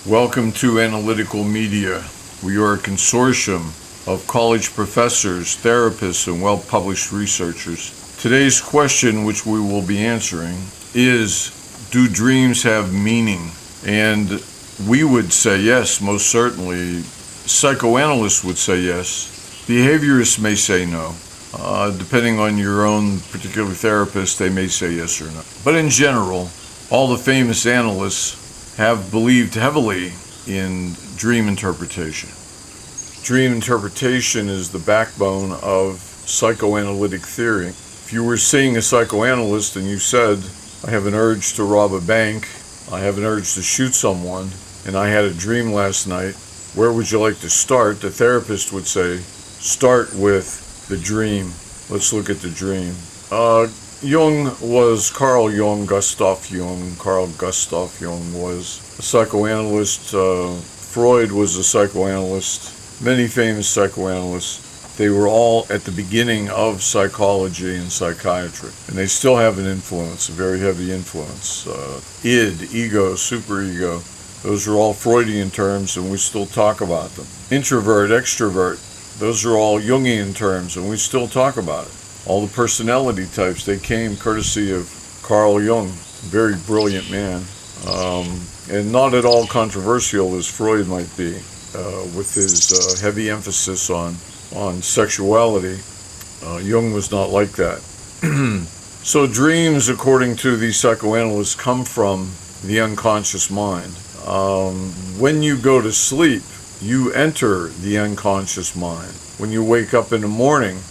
Welcome to Analytical Media. We are a consortium of college professors, therapists, and well-published researchers. Today's question, which we will be answering, is, do dreams have meaning? And we would say yes, most certainly. Psychoanalysts would say yes. Behaviorists may say no. Depending on your own particular therapist, they may say yes or no. But in general, all the famous analysts have believed heavily in dream interpretation. Dream interpretation is the backbone of psychoanalytic theory. If you were seeing a psychoanalyst and you said, I have an urge to rob a bank, I have an urge to shoot someone, and I had a dream last night, where would you like to start? The therapist would say, start with the dream. Let's look at the dream. Gustav Jung was a psychoanalyst. Freud was a psychoanalyst. Many famous psychoanalysts. They were all at the beginning of psychology and psychiatry. And they still have an influence, a very heavy influence. Id, ego, superego. Those are all Freudian terms and we still talk about them. Introvert, extrovert. Those are all Jungian terms and we still talk about it. All the personality types, they came courtesy of Carl Jung, very brilliant man, and not at all controversial as Freud might be, with his heavy emphasis on sexuality. Jung was not like that. So dreams, according to these psychoanalysts, come from the unconscious mind. When you go to sleep, you enter the unconscious mind. When you wake up in the morning,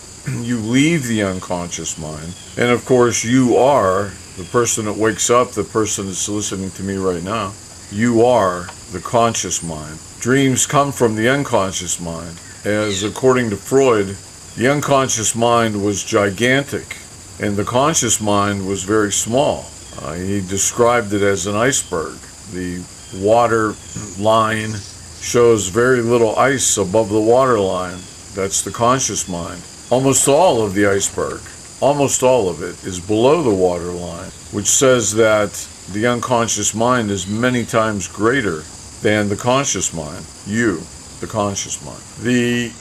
you leave the unconscious mind. And of course, you are the person that wakes up, the person that's listening to me right now. You are the conscious mind. Dreams come from the unconscious mind. As according to Freud, the unconscious mind was gigantic and the conscious mind was very small. He described it as an iceberg. The water line shows very little ice above the water line. That's the conscious mind. Almost all of the iceberg, almost all of it, is below the water line, which says that the unconscious mind is many times greater than the conscious mind, you, the conscious mind. The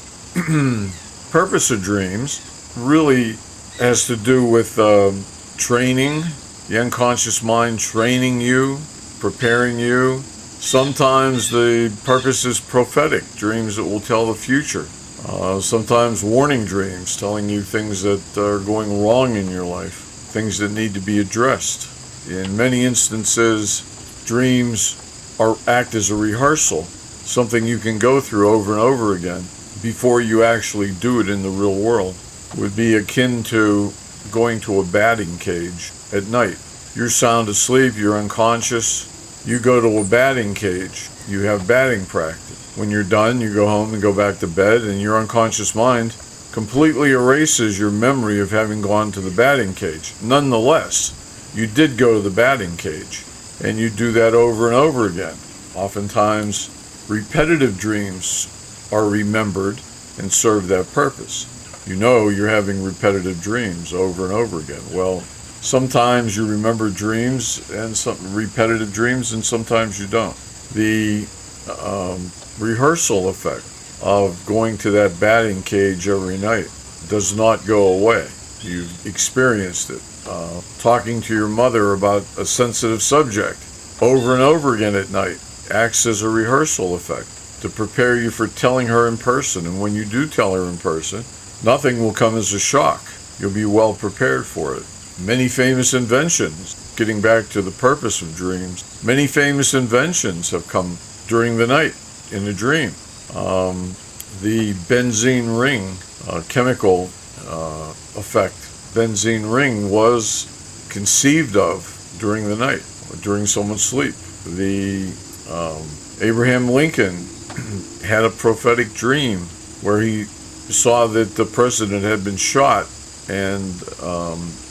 purpose of dreams really has to do with training, the unconscious mind training you, preparing you. Sometimes the purpose is prophetic, dreams that will tell the future. Sometimes warning dreams, telling you things that are going wrong in your life, things that need to be addressed. In many instances, dreams act as a rehearsal, something you can go through over and over again before you actually do it in the real world. It would be akin to going to a batting cage at night. You're sound asleep, you're unconscious, you go to a batting cage, you have batting practice. When you're done, you go home and go back to bed, and your unconscious mind completely erases your memory of having gone to the batting cage. Nonetheless, you did go to the batting cage, and you do that over and over again. Oftentimes, repetitive dreams are remembered and serve that purpose. You know you're having repetitive dreams over and over again. Well, sometimes you remember dreams and some repetitive dreams, and sometimes you don't. The rehearsal effect of going to that batting cage every night does not go away. You've experienced it. Talking to your mother about a sensitive subject over and over again at night acts as a rehearsal effect to prepare you for telling her in person. And when you do tell her in person, nothing will come as a shock. You'll be well prepared for it. Many famous inventions, getting back to the purpose of dreams, many famous inventions have come during the night in a dream. The benzene ring, chemical effect, benzene ring was conceived of during the night, during someone's sleep. The Abraham Lincoln had a prophetic dream where he saw that the president had been shot, and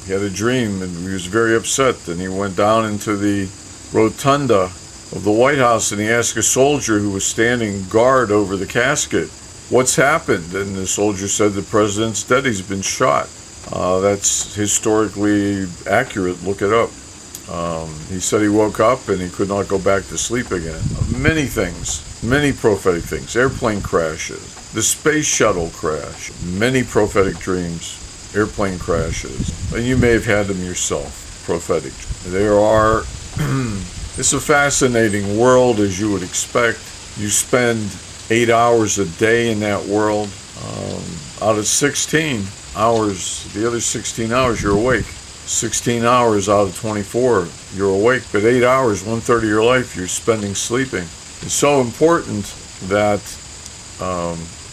he had a dream and he was very upset, and he went down into the rotunda of the White House and he asked a soldier who was standing guard over the casket, what's happened? And the soldier said, the president's dead, he's been shot. That's historically accurate, look it up. He said he woke up and he could not go back to sleep again. Many things, many prophetic things. Airplane crashes, the space shuttle crash, many prophetic dreams, airplane crashes. And you may have had them yourself, prophetic. There are, it's a fascinating world, as you would expect. You spend 8 hours a day in that world. Out of 16 hours, the other 16 hours you're awake. 16 hours out of 24 you're awake, but 8 hours, 1/3 of your life, you're spending sleeping. It's so important that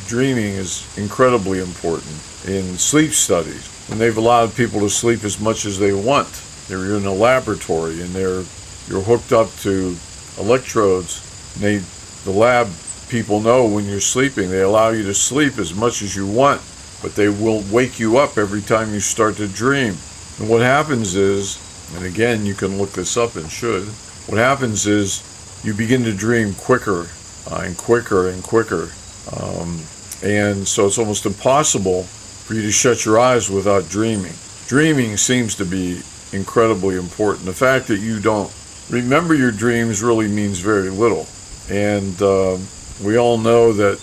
dreaming is incredibly important in sleep studies. And they've allowed people to sleep as much as they want. They're in a laboratory and you're hooked up to electrodes. The lab people know when you're sleeping. They allow you to sleep as much as you want, but they will wake you up every time you start to dream. And what happens is, and again, you can look this up and should, what happens is you begin to dream quicker and quicker and quicker. And so it's almost impossible for you to shut your eyes without dreaming. Dreaming seems to be incredibly important. The fact that you don't remember your dreams really means very little. And we all know that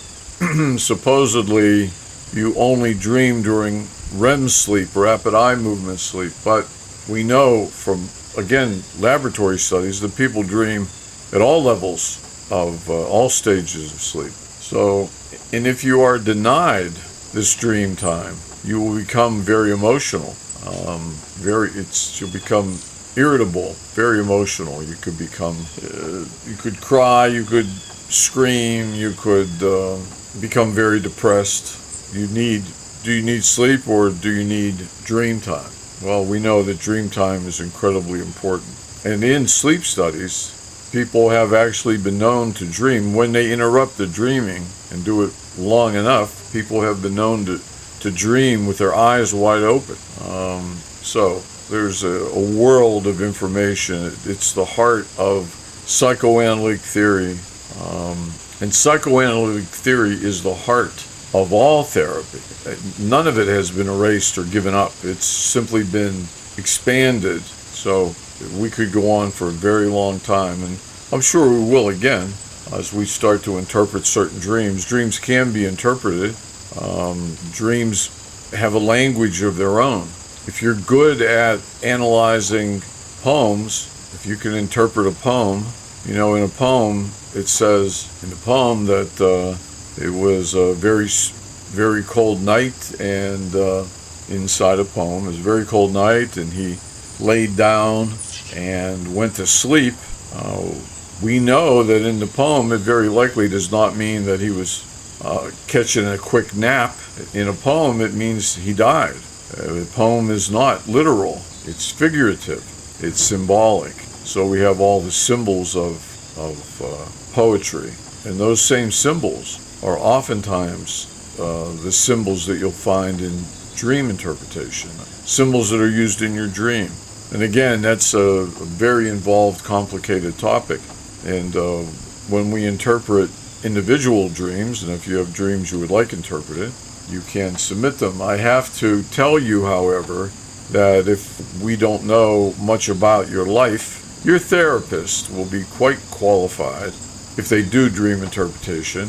supposedly you only dream during REM sleep, rapid eye movement sleep, but we know from, again, laboratory studies that people dream at all levels of all stages of sleep. So, and if you are denied this dream time, you will become very emotional. You'll become irritable, very emotional. You could become, you could cry, you could scream, you could become very depressed. Do you need sleep or do you need dream time? Well, we know that dream time is incredibly important. And in sleep studies, people have actually been known to dream. When they interrupt the dreaming and do it long enough, people have been known to dream with their eyes wide open. So there's a world of information. It's the heart of psychoanalytic theory. And psychoanalytic theory is the heart of all therapy. None of it has been erased or given up. It's simply been expanded. So we could go on for a very long time, and I'm sure we will again as we start to interpret certain dreams. Dreams can be interpreted. Dreams have a language of their own. If you're good at analyzing poems, if you can interpret a poem, in a poem it says in the poem that it was a very, very cold night, and inside a poem, it was a very cold night, and he laid down and went to sleep. We know that in the poem, it very likely does not mean that he was catching a quick nap. In a poem, it means he died. The poem is not literal. It's figurative. It's symbolic. So we have all the symbols of poetry. And those same symbols are oftentimes the symbols that you'll find in dream interpretation, symbols that are used in your dream. And again, that's a very involved, complicated topic. And when we interpret individual dreams, and if you have dreams you would like interpreted, you can submit them. I have to tell you, however, that if we don't know much about your life, your therapist will be quite qualified, if they do dream interpretation,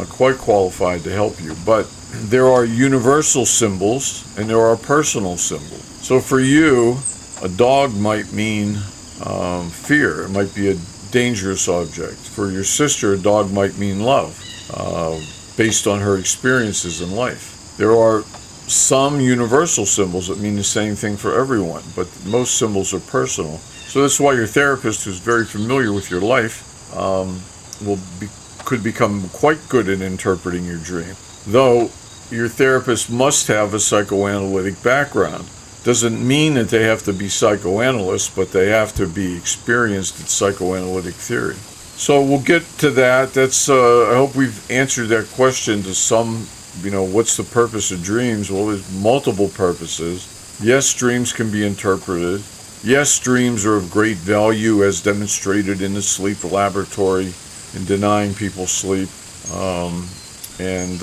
quite qualified to help you. But there are universal symbols and there are personal symbols. So for you, a dog might mean fear. It might be a dangerous object. For your sister, a dog might mean love, based on her experiences in life. There are some universal symbols that mean the same thing for everyone, but most symbols are personal. So that's why your therapist, who's very familiar with your life, could become quite good at interpreting your dream. Though your therapist must have a psychoanalytic background. Doesn't mean that they have to be psychoanalysts, but they have to be experienced in psychoanalytic theory. So we'll get to that. That's I hope we've answered that question to some, what's the purpose of dreams? Well, there's multiple purposes. Yes, dreams can be interpreted. Yes, dreams are of great value as demonstrated in the sleep laboratory in denying people sleep. And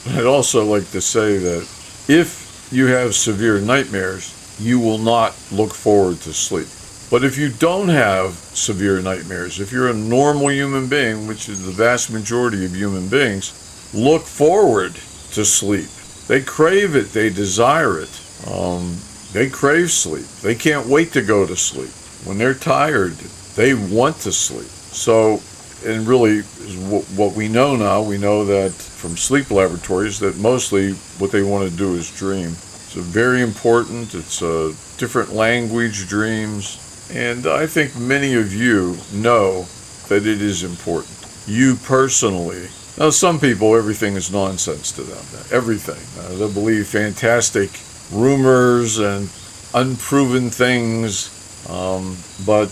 I'd also like to say that if you have severe nightmares, you will not look forward to sleep. But if you don't have severe nightmares, if you're a normal human being, which is the vast majority of human beings, look forward to sleep. They crave it. They desire it. They crave sleep. They can't wait to go to sleep. When they're tired, they want to sleep. So, and really, what we know now, we know that from sleep laboratories that mostly what they want to do is dream. It's very important. It's a different language, dreams. And I think many of you know that it is important. You personally. Now, some people, everything is nonsense to them. Everything. They believe fantastic rumors and unproven things. But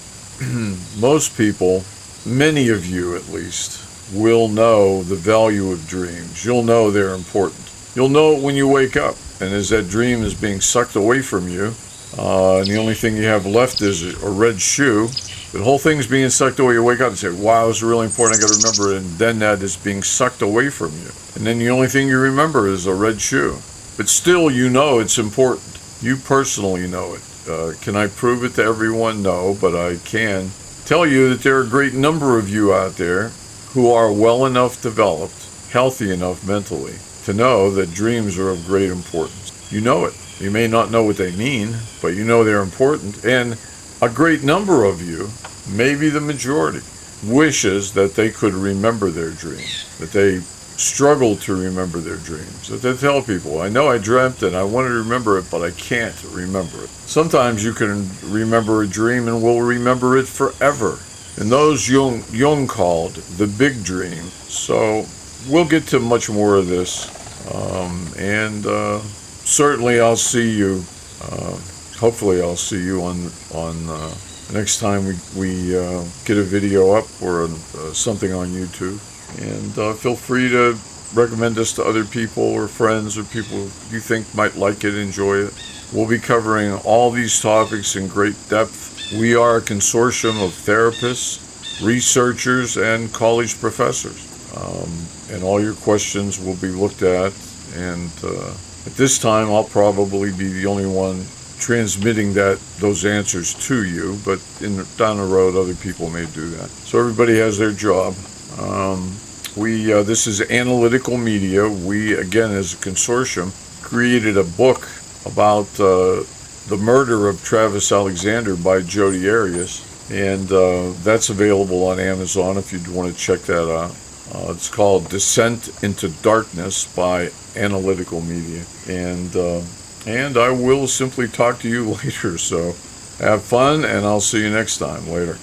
most people, many of you at least, will know the value of dreams. You'll know they're important. You'll know it when you wake up. And as that dream is being sucked away from you, and the only thing you have left is a red shoe, the whole thing's being sucked away. You wake up and say, wow, this is really important, I got to remember it. And then that is being sucked away from you. And then the only thing you remember is a red shoe. But still, you know it's important. You personally know it. Can I prove it to everyone? No, but I can tell you that there are a great number of you out there who are well enough developed, healthy enough mentally, to know that dreams are of great importance. You know it. You may not know what they mean, but you know they're important. And a great number of you, maybe the majority, wishes that they could remember their dreams, that they struggle to remember their dreams, that they tell people, I know I dreamt and I want to remember it, but I can't remember it. Sometimes you can remember a dream and will remember it forever. And those Jung called the big dream. So we'll get to much more of this. And certainly I'll see you, hopefully I'll see you on next time we get a video up or something on YouTube. And feel free to recommend this to other people or friends or people you think might like it, enjoy it. We'll be covering all these topics in great depth. We are a consortium of therapists, researchers, and college professors. And all your questions will be looked at. And at this time, I'll probably be the only one transmitting those answers to you. But down the road, other people may do that. So everybody has their job. This is analytical media. We, again, as a consortium, created a book about the murder of Travis Alexander by Jodi Arias, and that's available on Amazon if you'd want to check that out. It's called Descent into Darkness by Analytical Media, and I will simply talk to you later. So have fun, and I'll see you next time. Later.